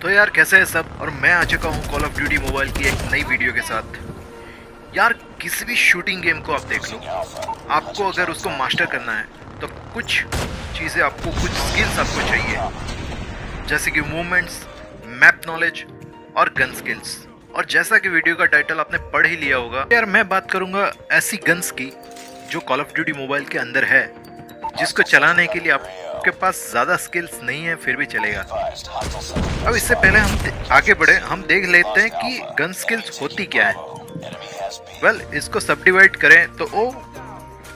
तो यार कैसे है सब। और मैं आ चुका हूँ कॉल ऑफ ड्यूटी मोबाइल की एक नई वीडियो के साथ। यार किसी भी शूटिंग गेम को आप देख लो, आपको अगर उसको मास्टर करना है तो कुछ चीज़ें आपको, कुछ स्किल्स आपको चाहिए, जैसे कि मूवमेंट्स, मैप नॉलेज और गन स्किल्स। और जैसा कि वीडियो का टाइटल आपने पढ़ ही लिया होगा, यार मैं बात करूँगा ऐसी गन्स की जो कॉल ऑफ ड्यूटी मोबाइल के अंदर है, जिसको चलाने के लिए आपके पास ज़्यादा स्किल्स नहीं है फिर भी चलेगा। अब इससे पहले हम आगे बढ़े, हम देख लेते हैं कि गन स्किल्स होती क्या है। इसको सब डिवाइड करें तो वो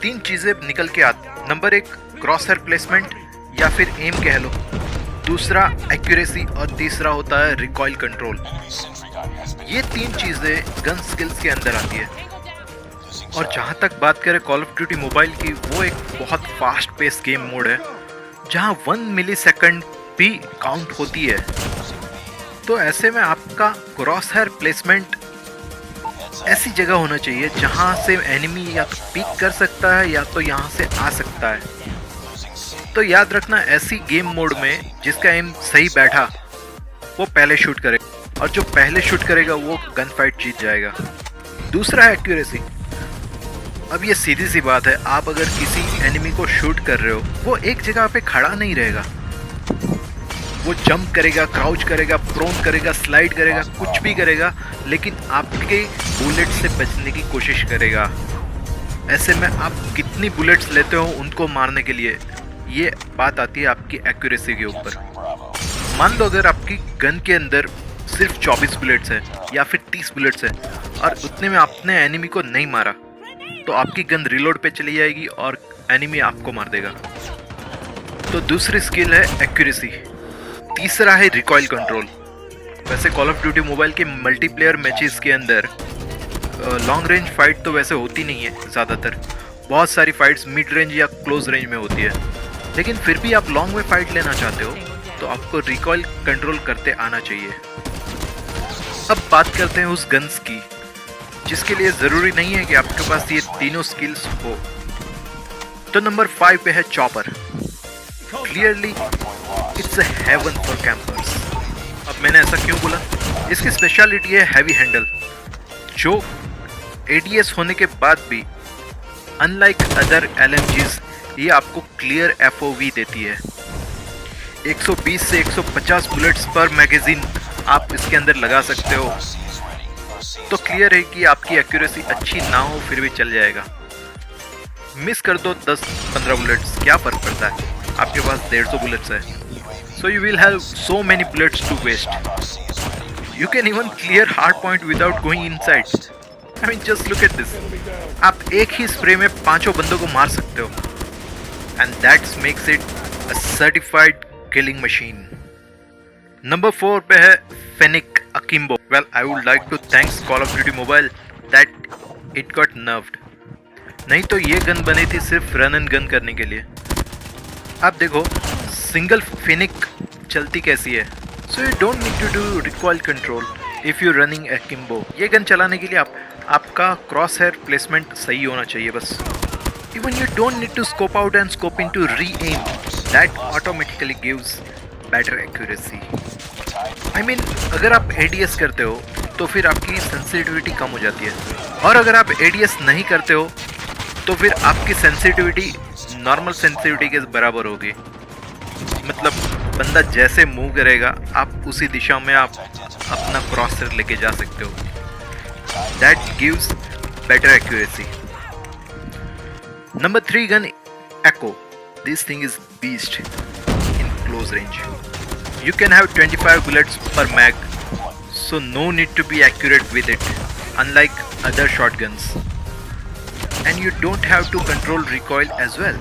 तीन चीज़ें निकल के आती। नंबर एक, क्रॉस हेयर प्लेसमेंट या फिर एम कह लो। दूसरा एक्यूरेसी और तीसरा होता है रिकॉइल कंट्रोल। ये तीन चीज़ें गन स्किल्स के अंदर आती है। और जहाँ तक बात करें कॉल ऑफ ड्यूटी मोबाइल की, वो एक बहुत फास्ट पेस गेम मोड है जहाँ 1 मिलीसेकंड भी काउंट होती है। तो ऐसे में आपका क्रॉस हेयर प्लेसमेंट ऐसी जगह होना चाहिए जहाँ से एनिमी या तो पिक कर सकता है या तो यहाँ से आ सकता है। तो याद रखना, ऐसी गेम मोड में जिसका एम सही बैठा वो पहले शूट करे, और जो पहले शूट करेगा वो गन फाइट जीत जाएगा। दूसरा है एक्यूरेसी। अब ये सीधी सी बात है, आप अगर किसी एनिमी को शूट कर रहे हो, वो एक जगह पे खड़ा नहीं रहेगा। वो जंप करेगा, क्राउच करेगा, प्रोन करेगा, स्लाइड करेगा, कुछ भी करेगा, लेकिन आपके बुलेट से बचने की कोशिश करेगा। ऐसे में आप कितनी बुलेट्स लेते हो उनको मारने के लिए, ये बात आती है आपकी एक्यूरेसी के ऊपर। मान लो अगर आपकी गन के अंदर सिर्फ 24 बुलेट्स है या फिर 30 बुलेट्स है और उतने में आपने एनिमी को नहीं मारा, तो आपकी गन रिलोड पे चली जाएगी और एनिमी आपको मार देगा। तो दूसरी स्किल है एक्यूरेसी। तीसरा है रिकॉइल कंट्रोल। वैसे कॉल ऑफ ड्यूटी मोबाइल के मल्टीप्लेयर मैचेस के अंदर लॉन्ग रेंज फाइट तो वैसे होती नहीं है ज़्यादातर। बहुत सारी फाइट्स मिड रेंज या क्लोज रेंज में होती है, लेकिन फिर भी आप लॉन्ग में फाइट लेना चाहते हो तो आपको रिकॉइल कंट्रोल करते आना चाहिए। अब बात करते हैं उस गन्स की जिसके लिए ज़रूरी नहीं है कि आपके पास ये तीनों स्किल्स हो। तो नंबर 5 पे है chopper. Clearly it's a haven for campers. अब मैंने ऐसा क्यों बोला? इसकी स्पेशलिटी है हैवी हैंडल, जो एडीएस होने के बाद भी अनलाइक अदर एलएमजीज ये आपको क्लियर एफओवी देती है। 120 से 150 बुलेट्स पर मैगजीन आप इसके अंदर लगा सकते हो। तो क्लियर है कि आपकी एक्यूरेसी अच्छी ना हो फिर भी चल जाएगा। मिस कर दो 10-15 बुलेट्स, क्या फर्क पड़ता है, आपके पास 150 बुलेट्स है। So you will have so many bullets to waste. You can even clear hard point without going inside. I mean just look at this. आप एक ही स्प्रे में 5 बंदों को मार सकते हो, and that's makes it a certified killing machine. Number 4 पे है fennec Akimbo. Well, I would like to thanks Call of Duty Mobile that it got nerfed. नहीं तो ये गन बनी थी सिर्फ रन एंड गन करने के लिए। आप देखो सिंगल फेनिक चलती कैसी है। So you don't need to do recoil control if you running Akimbo। ये गन चलाने के लिए आपका क्रॉस हेयर प्लेसमेंट सही होना चाहिए बस। Even you don't need to scope out and scope in to re-aim, that automatically gives better accuracy. I mean, अगर आप ADS करते हो तो फिर आपकी सेंसिटिविटी कम हो जाती है, और अगर आप ADS नहीं करते हो तो फिर आपकी सेंसिटिविटी नॉर्मल सेंसिटिविटी के बराबर होगी। मतलब बंदा जैसे मूव करेगा आप उसी दिशा में आप अपना क्रॉसर लेके जा सकते हो। That gives better accuracy. Number 3 gun Echo. This thing is beast in close range. You can have 25 bullets per mag, so no need to be accurate with it, unlike other shotguns. And you don't have to control recoil as well.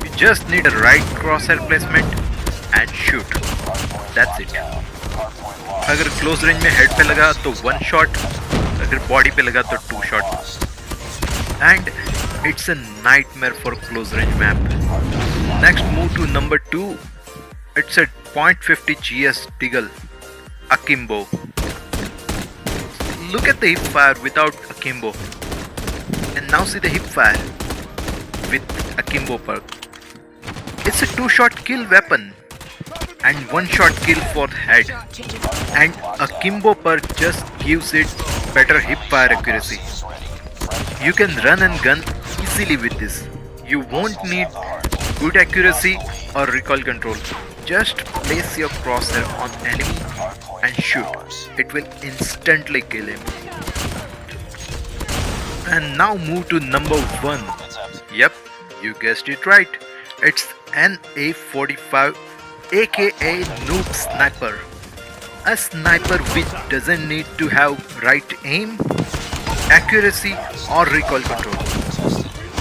You just need a right crosshair placement and shoot. That's it. अगर close range में head पे लगा तो 1 shot, अगर body पे लगा तो 2 shot. And it's a nightmare for close range map. Next, move to number 2. It's a .50 GS Deagle Akimbo. Look at the hip fire without Akimbo, and now see the hip fire with Akimbo perk. It's a 2-shot kill weapon. and one shot kill for the head, and a Kimbo perk just gives it better hip fire accuracy. You can run and gun easily with this. You won't need good accuracy or recoil control. Just place your crosshair on enemy and shoot. It will instantly kill him. And now move to number 1. Yep, you guessed it right. It's an A45 aka Noob Sniper. A sniper which doesn't need to have right aim, accuracy or recoil control.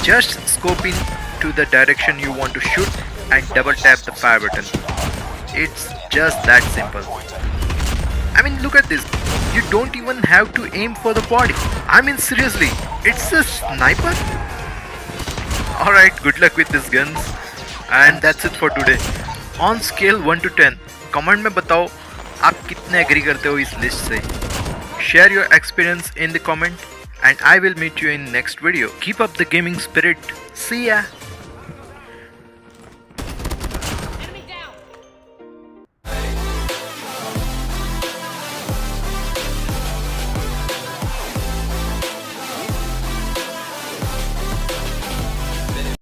Just scope in to the direction you want to shoot and double tap the fire button. It's just that simple. I mean, look at this. You don't even have to aim for the body. I mean, seriously, it's a sniper? Alright, good luck with these guns. And that's it for today. On scale 1 to 10, comment में बताओ आप कितने agree करते हो इस list से. Share your experience in the comment and I will meet you in next video. Keep up the gaming spirit. See ya.